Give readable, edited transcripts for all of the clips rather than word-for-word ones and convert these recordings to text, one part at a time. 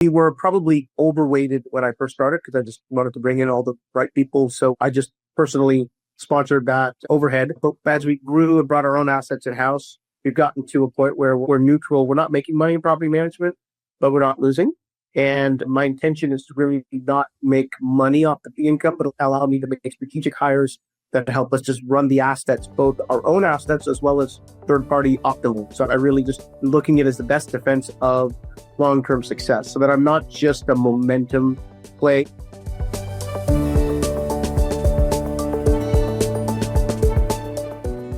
We were probably overweighted when I first started because I just wanted to bring in all the right people. So I just personally sponsored that overhead. But as we grew and brought our own assets in-house, we've gotten to a point where we're neutral. We're not making money in property management, but we're not losing. And my intention is to really not make money off the fee income, but allow me to make strategic hires that help us just run the assets, both our own assets as well as third-party optimal. So I really just looking at it as the best defense of long-term success so that I'm not just a momentum play.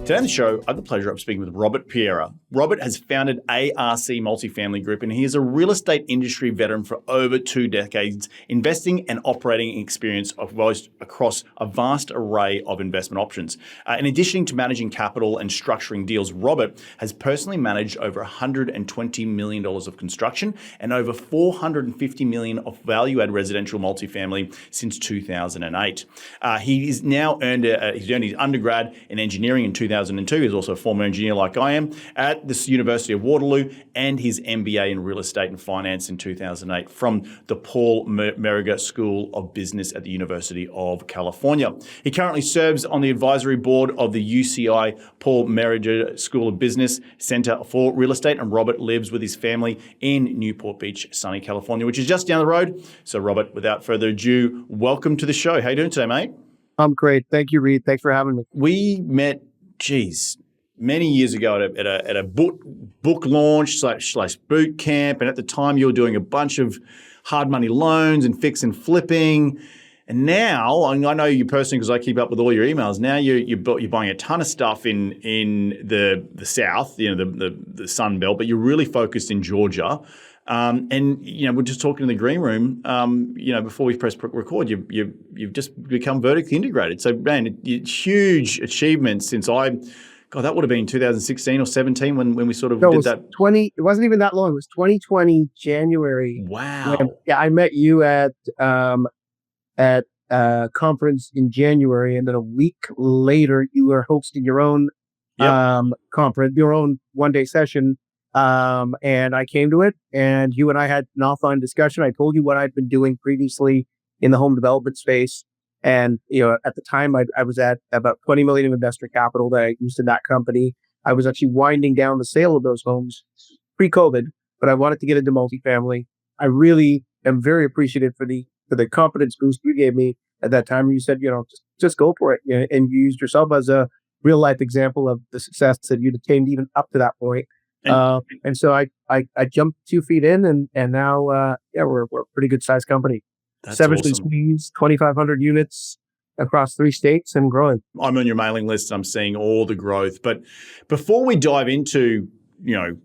Today on the show, I have the pleasure of speaking with Robert Pereira. Robert has founded ARC Multifamily Group, and he is a real estate industry veteran for over 2 decades, investing and operating experience across a vast array of investment options. In addition to managing capital and structuring deals, Robert has personally managed over $120 million of construction and over $450 million of value-add residential multifamily since 2008. He's earned his undergrad in engineering in 2002. He's also a former engineer like I am at the University of Waterloo, and his MBA in real estate and finance in 2008 from the Paul Pereira School of Business at the University of California. He currently serves on the advisory board of the UCI Paul Pereira School of Business Center for Real Estate, and Robert lives with his family in Newport Beach, sunny California, which is just down the road. So Robert, without further ado, welcome to the show. How are you doing today, mate? I'm great. Thank you, Reed. Thanks for having me. We met many years ago at a book launch slash boot camp. And at the time, you were doing a bunch of hard money loans and fix and flipping. And now, I know you personally because I keep up with all your emails. Now you're buying a ton of stuff in the South, the Sun Belt, but you're really focused in Georgia. And we're just talking in the green room. Before we press record, you've just become vertically integrated. So, man, huge achievement since that would have been 2016 or 17 when we sort of did that. It wasn't even that long. It was 2020 January. Wow. I met you at a conference in January, and then a week later, you were hosting your own conference, your own one-day session. And I came to it, and you and I had an offline discussion. I told you what I'd been doing previously in the home development space. And, at the time I was at about 20 million of investor capital that I used in that company. I was actually winding down the sale of those homes pre-COVID, but I wanted to get into multifamily. I really am very appreciative for the confidence boost you gave me at that time. You said, just go for it. And you used yourself as a real life example of the success that you'd attained even up to that point. And so I jumped 2 feet in, and now we're a pretty good sized company. That's 7 awesome. squeeze, 2,500 units across 3 states and growing. I'm on your mailing list. I'm seeing all the growth. But before we dive into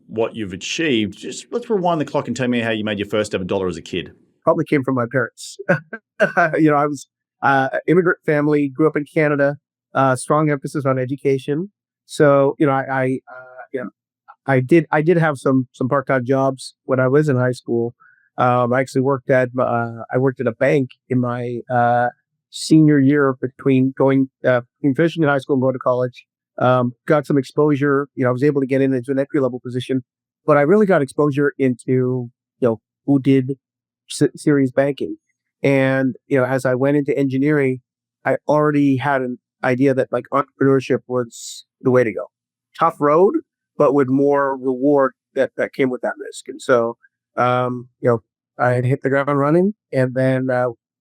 what you've achieved, just let's rewind the clock and tell me how you made your first ever dollar as a kid. Probably came from my parents. I was immigrant family, grew up in Canada, strong emphasis on education. So I did have some part-time jobs when I was in high school. I actually worked at a bank in my senior year between finishing in high school and going to college. Got some exposure. I was able to get into an entry level position, but I really got exposure into who did serious banking. And as I went into engineering, I already had an idea that entrepreneurship was the way to go. Tough road, but with more reward that came with that risk. And so, I had hit the ground running, and then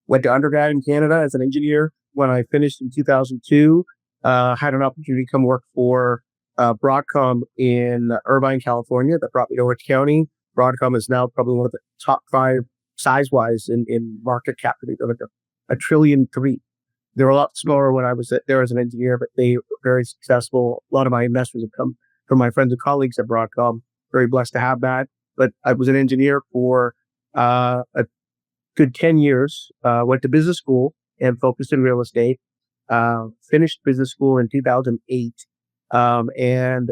went to undergrad in Canada as an engineer. When I finished in 2002, had an opportunity to come work for Broadcom in Irvine, California. That brought me to Orange County. Broadcom is now probably one of the top 5 size-wise in market cap. They're like $1.3 trillion. They were a lot smaller when I was there as an engineer, but they were very successful. A lot of my investors have come from my friends and colleagues at Broadcom. Very blessed to have that. But I was an engineer for a good 10 years, went to business school and focused in real estate, finished business school in 2008. And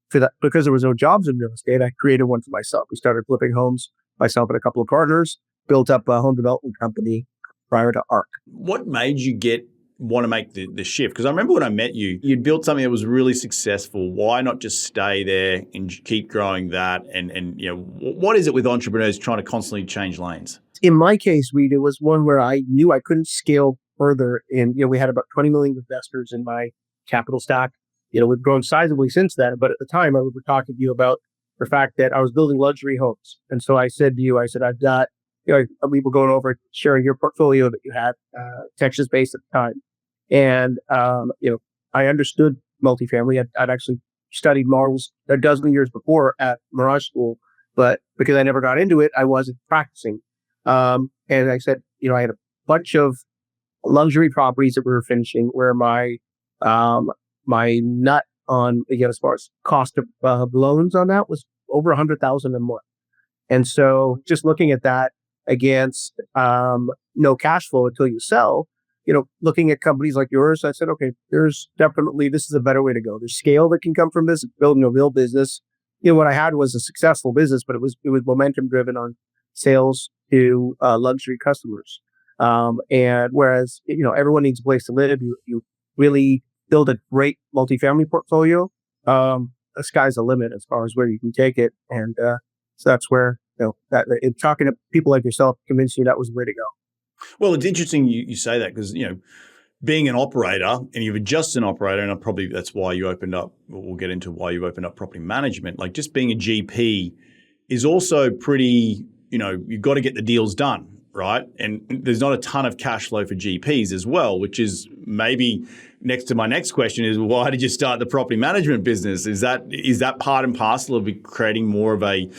for that, because there was no jobs in real estate, I created one for myself. We started flipping homes, myself and a couple of partners, built up a home development company prior to ARC. What made you get want to make the shift? Because I remember when I met you, you'd built something that was really successful. Why not just stay there and keep growing that? And what is it with entrepreneurs trying to constantly change lanes? In my case, Reed, it was one where I knew I couldn't scale further. And, we had about 20 million investors in my capital stack. We've grown sizably since then. But at the time, I was talking to you about the fact that I was building luxury homes. And so I said to you, I've got, we were going over sharing your portfolio that you had, Texas-based at the time. And, I understood multifamily. I'd actually studied models a dozen years before at Mirage School, but because I never got into it, I wasn't practicing. And I said, I had a bunch of luxury properties that we were finishing where my nut on, as far as cost of loans on that was over 100,000 a month. And so just looking at that against, no cash flow until you sell, looking at companies like yours, I said, okay, this is a better way to go. There's scale that can come from this, building a real business. What I had was a successful business, but it was momentum driven on sales to luxury customers. And whereas, everyone needs a place to live, you really build a great multifamily portfolio. The sky's the limit as far as where you can take it. And so that's where, talking to people like yourself convinced you that was the way to go. Well, it's interesting you say that because, being an operator, and you're just an operator, and probably that's why you opened up, we'll get into why you opened up property management. Like just being a GP is also pretty, you've got to get the deals done, right? And there's not a ton of cash flow for GPs as well, which is maybe next to my next question is, why did you start the property management business? Is that part and parcel of creating more of a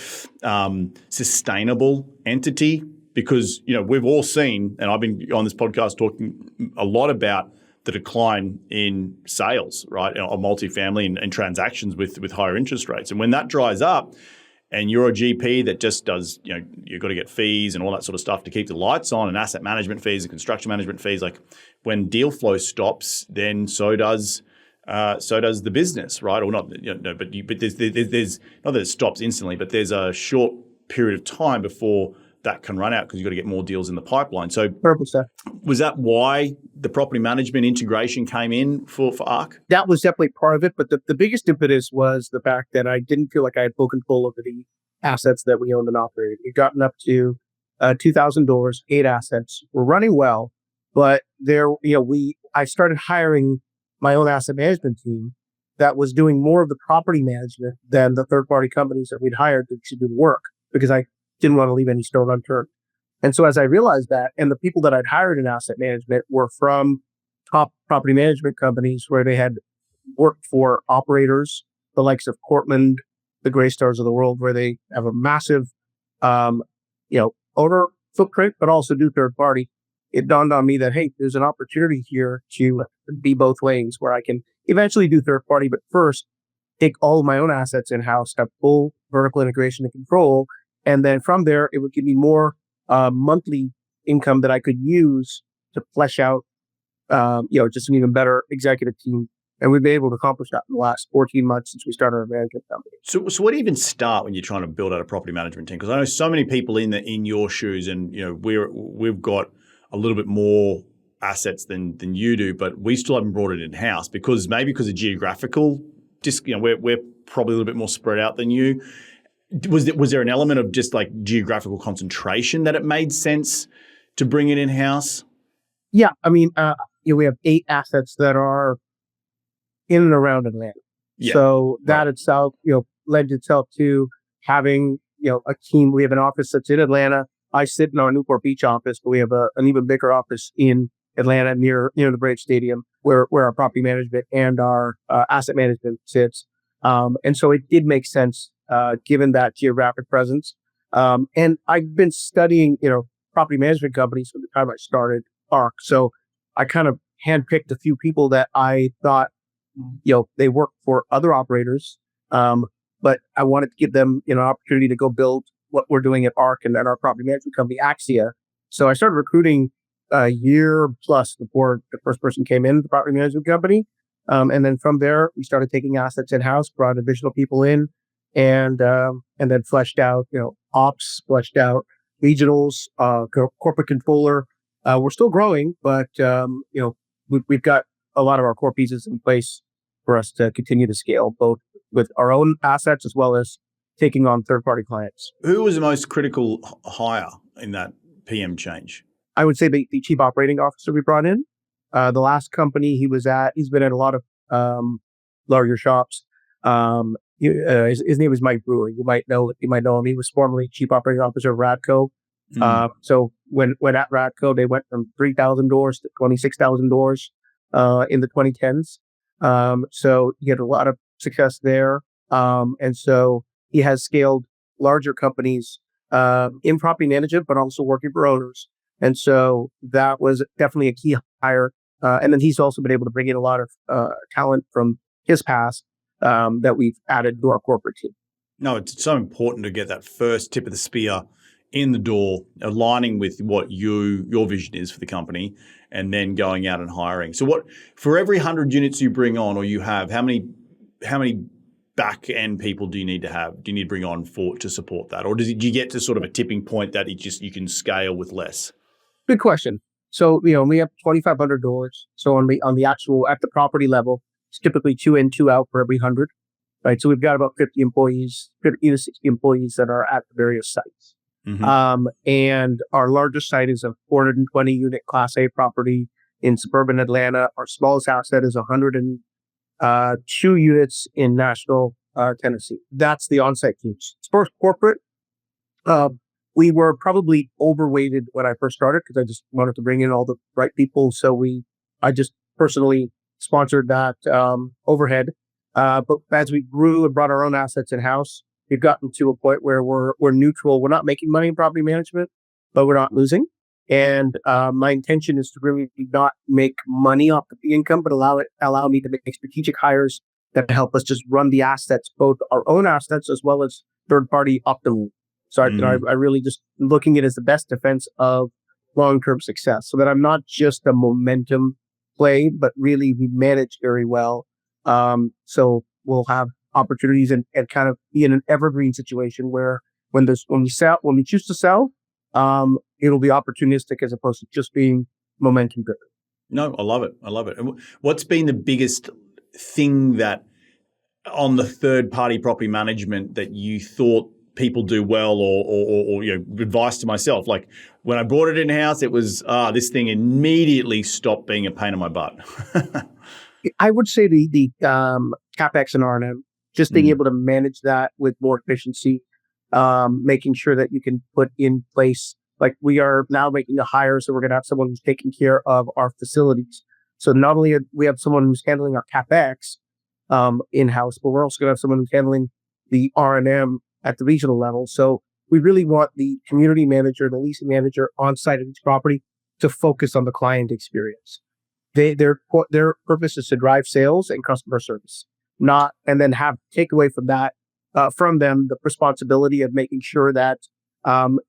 sustainable entity? Because, we've all seen, and I've been on this podcast talking a lot about the decline in sales, right, of multifamily and transactions with higher interest rates. And when that dries up and you're a GP that just does, you've got to get fees and all that sort of stuff to keep the lights on and asset management fees and construction management fees, like when deal flow stops, then so does the business, right? Or not, but there's not that it stops instantly, but there's a short period of time before that can run out because you've got to get more deals in the pipeline. So 100%. Was that why the property management integration came in for ARC? That was definitely part of it. But the biggest impetus was the fact that I didn't feel like I had full control over the assets that we owned and operated. We'd gotten up to 2,000 doors, 8 assets. We're running well, but I started hiring my own asset management team that was doing more of the property management than the third-party companies that we'd hired to do the work, because I didn't want to leave any stone unturned. And so as I realized that, and the people that I'd hired in asset management were from top property management companies where they had worked for operators, the likes of Cortland, the Greystars of the world, where they have a massive, owner footprint, but also do third party. It dawned on me that, hey, there's an opportunity here to be both ways, where I can eventually do third party, but first take all of my own assets in-house, have full vertical integration and control. And then from there, it would give me more monthly income that I could use to flesh out, just an even better executive team. And we've been able to accomplish that in the last 14 months since we started our management company. So where do you even start when you're trying to build out a property management team? Because I know so many people in your shoes, and we've got a little bit more assets than you do, but we still haven't brought it in house because of geographical. We're probably a little bit more spread out than you. Was there an element of just like geographical concentration that it made sense to bring it in house? Yeah, I mean, we have 8 assets that are in and around Atlanta. Yeah, so that itself, led itself to having, a team. We have an office that's in Atlanta. I sit in our Newport Beach office, but we have an even bigger office in Atlanta near the Braves Stadium, where our property management and our asset management sits. And so it did make sense, given that geographic presence. And I've been studying, property management companies from the time I started ARC. So I kind of handpicked a few people that I thought, they work for other operators. But I wanted to give them, an opportunity to go build what we're doing at ARC and at our property management company, Axia. So I started recruiting a year plus before the first person came in the property management company. And then from there, we started taking assets in-house, brought additional people in, and then fleshed out, ops, fleshed out regionals, corporate controller. We're still growing, but, we've got a lot of our core pieces in place for us to continue to scale, both with our own assets as well as taking on third-party clients. Who was the most critical hire in that PM change? I would say the chief operating officer we brought in. The last company he was at, he's been at a lot of larger shops. His name is Mike Brewer. You might know him. He was formerly chief operating officer of Radco. So when at Radco, they went from 3,000 doors to 26,000 doors in the 2010s. So he had a lot of success there. And so he has scaled larger companies in property management, but also working for owners. And so that was definitely a key hire. And then he's also been able to bring in a lot of talent from his past that we've added to our corporate team. No, it's so important to get that first tip of the spear in the door, aligning with what your vision is for the company, and then going out and hiring. So what, for every 100 units you bring on or you have, how many back end people do you need to have? Do you need to bring on to support that? Or do you get to sort of a tipping point that you can scale with less? Good question. So, we have 2,500 doors. So on the actual, at the property level, it's typically 2 in, 2 out for every 100, right? So we've got about 50 to 60 employees that are at the various sites. Mm-hmm. And our largest site is a 420 unit Class A property in suburban Atlanta. Our smallest asset is 102 units in Nashville, Tennessee. That's the on-site teams. As far as corporate, we were probably overweighted when I first started because I just wanted to bring in all the right people. So I just personally sponsored that overhead. But as we grew and brought our own assets in-house, we've gotten to a point where we're neutral. We're not making money in property management, but we're not losing. And my intention is to really not make money off the fee income, but allow me to make strategic hires that help us just run the assets, both our own assets as well as third party optimally. So I really just looking at it as the best defense of long-term success, so that I'm not just a momentum play, but really we manage very well. So we'll have opportunities and kind of be in an evergreen situation where when we choose to sell, it'll be opportunistic as opposed to just being momentum driven. No, I love it. And what's been the biggest thing that on the third party property management that you thought people do well, or advice to myself? Like when I brought it in house, it was this thing immediately stopped being a pain in my butt. I would say the CapEx and R&M, just being able to manage that with more efficiency, making sure that you can put in place, like we are now making a hire, so we're going to have someone who's taking care of our facilities. So not only we have someone who's handling our CapEx in-house, but we're also going to have someone who's handling the R&M at the regional level. So we really want the community manager, the leasing manager on site at each property to focus on the client experience. Their purpose is to drive sales and customer service, and then have takeaway from that, from them, the responsibility of making sure that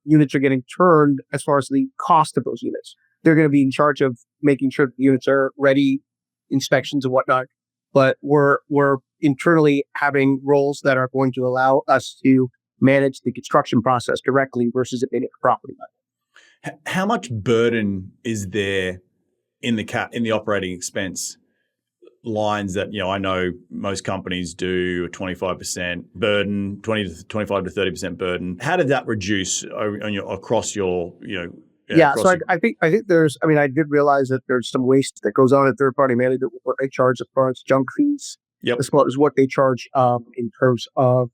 units are getting turned as far as the cost of those units. They're going to be in charge of making sure the units are ready, inspections and whatnot. But we're internally having roles that are going to allow us to manage the construction process directly versus it being at the property level. How much burden is there in the operating expense lines that, I know most companies do a 25% burden, 20 to 25 to 30% burden? How did that reduce across your, So I think there's, I did realize that there's some waste that goes on at third party management, what they charge as far as junk fees, as well as what they charge in terms of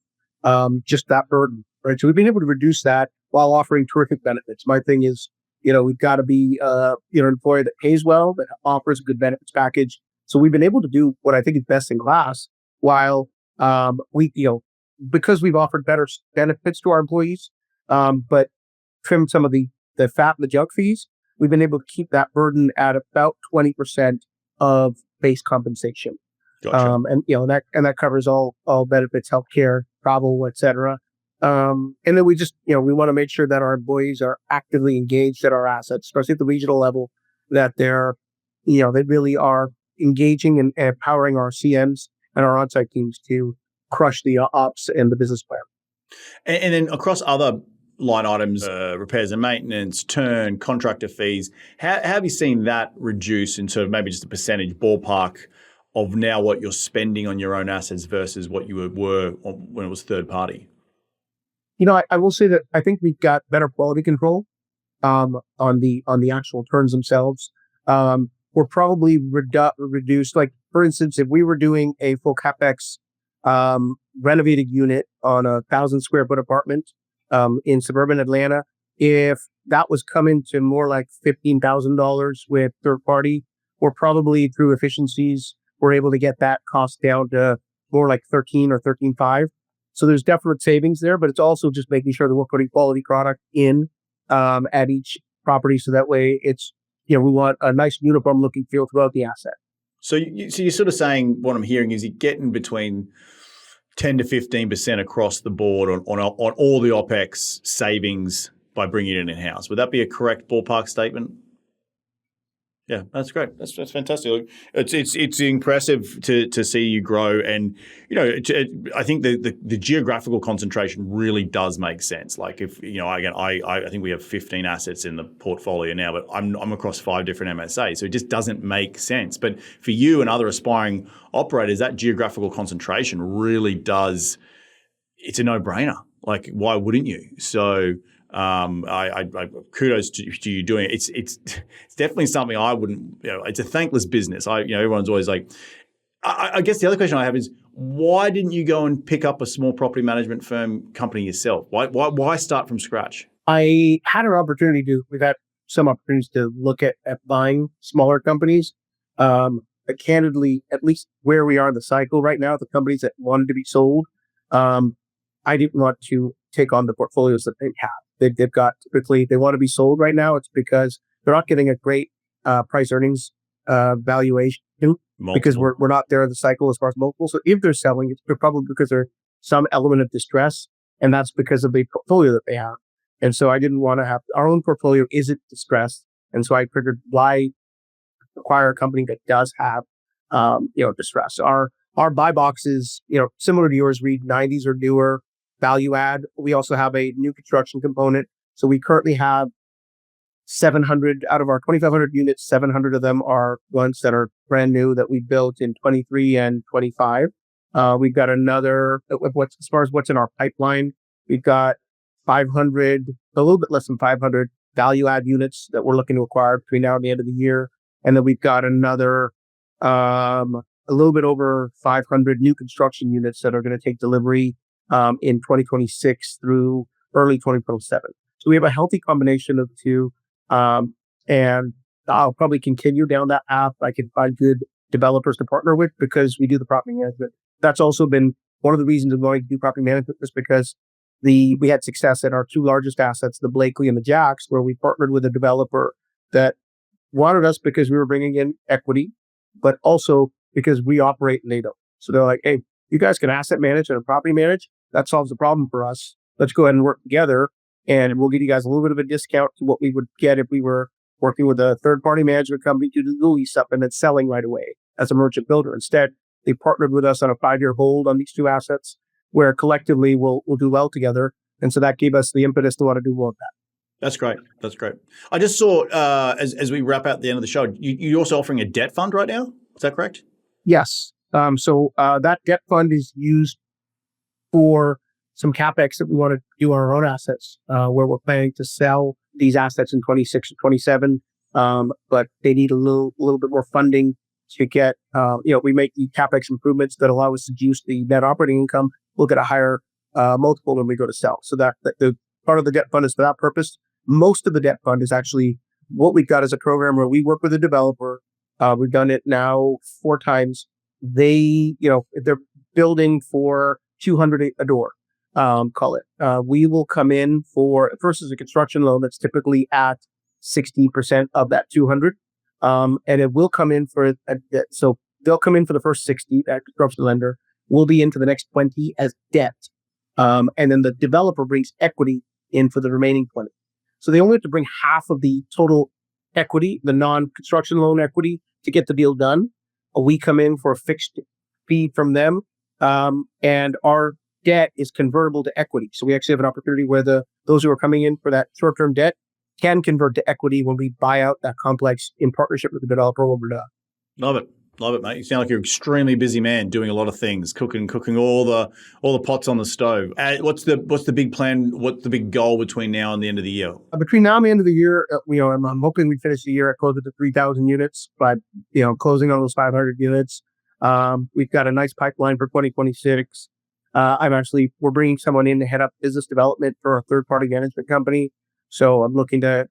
just that burden, right? So we've been able to reduce that while offering terrific benefits. My thing is, we've got to be, an employer that pays well, that offers a good benefits package. So we've been able to do what I think is best in class while because we've offered better benefits to our employees, but trim some of the fat and the junk fees, we've been able to keep that burden at about 20% of base compensation. Gotcha. And that covers all benefits, healthcare, travel, et cetera. And then we just, we want to make sure that our employees are actively engaged at our assets, especially at the regional level, that they really are engaging and empowering our CMs and our on-site teams to crush the ops and the business plan. And then across other line items, repairs and maintenance, turn, contractor fees. How have you seen that reduce in sort of maybe just a percentage ballpark of now what you're spending on your own assets versus what you were when it was third party? I will say that I think we've got better quality control on the actual turns themselves. We're probably reduced. Like for instance, if we were doing a full capex renovated unit on 1,000 square foot apartment in suburban Atlanta, if that was coming to more like $15,000 with third party, we're probably through efficiencies we're able to get that cost down to more like 13 or 13.5. So there's definite savings there, but it's also just making sure that we're putting quality product in at each property, so that way it's we want a nice uniform looking feel throughout the asset. So you're sort of saying what I'm hearing is you're getting between 10 to 15% across the board on all the OPEX savings by bringing it in-house. Would that be a correct ballpark statement? Yeah, that's great. That's fantastic. It's impressive to see you grow, and I think the geographical concentration really does make sense. Like if again, I think we have 15 assets in the portfolio now, but I'm across 5 different MSAs, so it just doesn't make sense. But for you and other aspiring operators, that geographical concentration really does. It's a no-brainer. Like, why wouldn't you? So. I kudos to you doing it. It's definitely something I wouldn't. It's a thankless business. Everyone's always like. I guess the other question I have is, why didn't you go and pick up a small property management firm company yourself? Why start from scratch? I had an opportunity to. We've had some opportunities to look at buying smaller companies. But candidly, at least where we are in the cycle right now, the companies that wanted to be sold, I didn't want to take on the portfolios that they have. They've got typically they want to be sold right now. It's because they're not getting a great price earnings valuation because we're not there in the cycle as far as multiples. So if they're selling, it's probably because there's some element of distress, and that's because of the portfolio that they have. And so I didn't want to have our own portfolio isn't distressed, and so I figured why acquire a company that does have distress. Our buy boxes, similar to yours, read 90s or newer. Value add. We also have a new construction component. So we currently have 700 out of our 2,500 units. 700 of them are ones that are brand new that we built in 23 and 25. We've got another. As far as what's in our pipeline, we've got 500, a little bit less than 500 value add units that we're looking to acquire between now and the end of the year, and then we've got another a little bit over 500 new construction units that are going to take delivery in 2026 through early 2027. So we have a healthy combination of the two. And I'll probably continue down that path. I can find good developers to partner with because we do the property management. That's also been one of the reasons of going to do property management, is because we had success at our 2 largest assets, the Blakely and the Jacks, where we partnered with a developer that wanted us because we were bringing in equity, but also because we operate and they don't. So they're like, hey, you guys can asset manage and property manage. That solves the problem for us. Let's go ahead and work together, and we'll give you guys a little bit of a discount to what we would get if we were working with a third-party management company to do the lease up and then selling right away as a merchant builder. Instead, they partnered with us on a 5-year hold on these 2 assets, where collectively we'll do well together. And so that gave us the impetus to want to do more of that. That's great. That's great. I just saw, as we wrap out the end of the show, you're also offering a debt fund right now. Is that correct? Yes. So that debt fund is used for some capex that we want to do on our own assets, where we're planning to sell these assets in 26 and 27. But they need a little bit more funding to get, we make the capex improvements that allow us to juice the net operating income. We'll get a higher multiple when we go to sell. So that the part of the debt fund is for that purpose. Most of the debt fund is actually what we've got as a program where we work with a developer. We've done it now 4 times. They're building for 200 a door, call it. We will come in for, first is a construction loan that's typically at 60% of that 200. And it will come in for, so they'll come in for the first 60, that construction lender will be into the next 20 as debt. And then the developer brings equity in for the remaining 20. So they only have to bring half of the total equity, the non-construction loan equity, to get the deal done. We come in for a fixed fee from them. And our debt is convertible to equity. So we actually have an opportunity where those who are coming in for that short-term debt can convert to equity when we buy out that complex in partnership with the developer when we're done. Love it. Love it, mate. You sound like you're an extremely busy man doing a lot of things, cooking all the pots on the stove. What's the big plan? What's the big goal between now and the end of the year? Between now and the end of the year, I'm hoping we finish the year at closer to 3,000 units, but closing on those 500 units. We've got a nice pipeline for 2026. We're bringing someone in to head up business development for a third-party management company. So I'm looking to,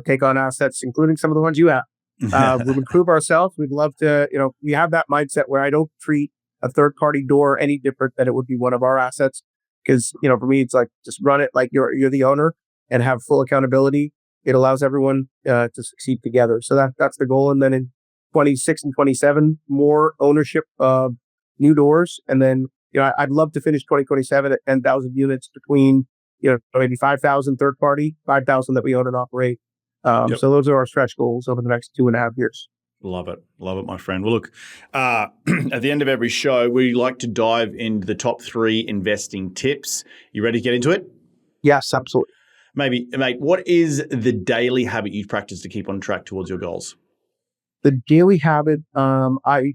take on assets, including some of the ones you have. We'll improve ourselves. We'd love to, we have that mindset where I don't treat a third-party door any different than it would be one of our assets. Because, for me, it's like, just run it like you're the owner and have full accountability. It allows everyone to succeed together. So that's the goal. And then in 26 and 27, more ownership of new doors. And then, I'd love to finish 2027 at 10,000 units between, maybe 5,000 third party, 5,000 that we own and operate. Yep. So those are our stretch goals over the next 2.5 years. Love it, my friend. Well, look, at the end of every show, we like to dive into the top 3 investing tips. You ready to get into it? Yes, absolutely. Maybe, mate, what is the daily habit you practice to keep on track towards your goals? The daily habit, I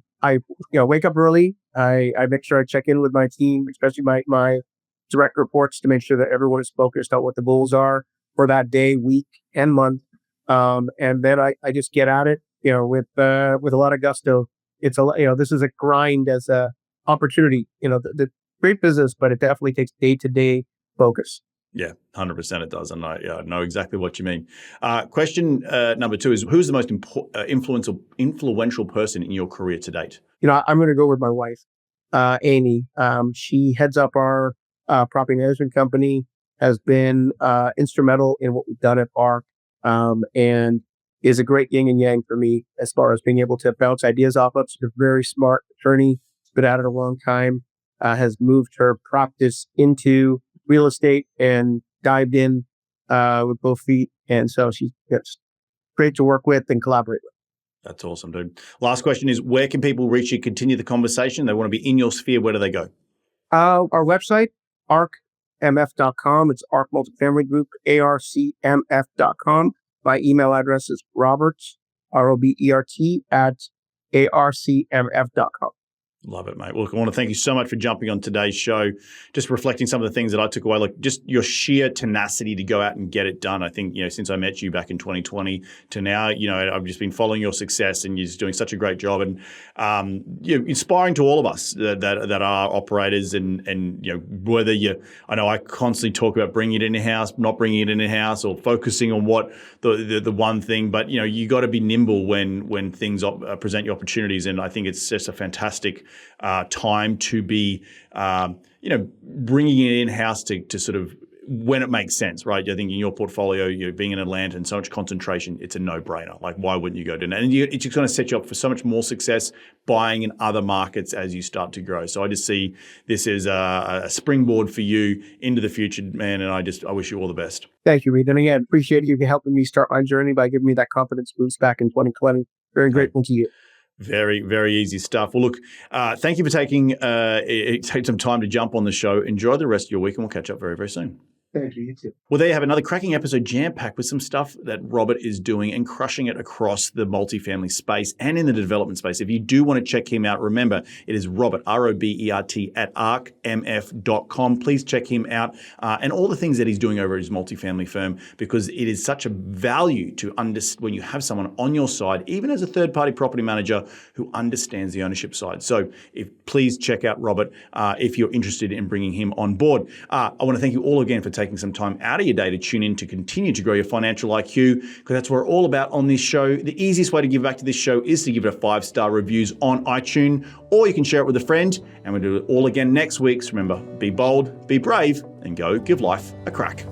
wake up early. I make sure I check in with my team, especially my direct reports, to make sure that everyone is focused on what the goals are for that day, week, and month. And then I just get at it, with a lot of gusto. It's this is a grind as a opportunity, the great business, but it definitely takes day-to-day focus. Yeah, 100% it does. And I know exactly what you mean. Question number 2 is, who's the most influential person in your career to date? I'm going to go with my wife, Amy. She heads up our property management company, has been instrumental in what we've done at ARC, and is a great yin and yang for me as far as being able to bounce ideas off of. She's a very smart attorney, been at it a long time, has moved her practice into real estate and dived in with both feet. And so she's great to work with and collaborate with. That's awesome, dude. Last question is, where can people reach you, continue the conversation? They want to be in your sphere. Where do they go? Our website, arcmf.com. It's ARC Multifamily Group, arcmf.com. My email address is roberts, ROBERT, at arcmf.com. Love it, mate. Well, look, I want to thank you so much for jumping on today's show, just reflecting some of the things that I took away, like just your sheer tenacity to go out and get it done. I think, since I met you back in 2020 to now, I've just been following your success, and you're just doing such a great job, and inspiring to all of us that are operators, and whether I know I constantly talk about bringing it in-house, not bringing it in-house, or focusing on what the one thing, but you got to be nimble when things present you opportunities, and I think it's just a fantastic time to be, bringing it in-house to sort of when it makes sense, right? I think in your portfolio, being in Atlanta and so much concentration, it's a no-brainer. Like, why wouldn't you go do that? And it's just going to set you up for so much more success buying in other markets as you start to grow. So I just see this as a springboard for you into the future, man. And I wish you all the best. Thank you, Reed. And again, appreciate you helping me start my journey by giving me that confidence boost back in 2020. Very grateful to you. Very, very easy stuff. Well, look, thank you for taking some time to jump on the show. Enjoy the rest of your week, and we'll catch up very, very soon. Thank you. You too. Well, there you have another cracking episode jam-packed with some stuff that Robert is doing and crushing it across the multifamily space and in the development space. If you do want to check him out, remember, it is Robert, ROBERT, at arcmf.com. Please check him out and all the things that he's doing over at his multifamily firm, because it is such a value to understand when you have someone on your side, even as a third-party property manager, who understands the ownership side. So please check out Robert if you're interested in bringing him on board. I want to thank you all again for taking some time out of your day to tune in to continue to grow your financial IQ, because that's what we're all about on this show. The easiest way to give back to this show is to give it a 5-star reviews on iTunes, or you can share it with a friend, and we'll do it all again next week. So remember, be bold, be brave, and go give life a crack.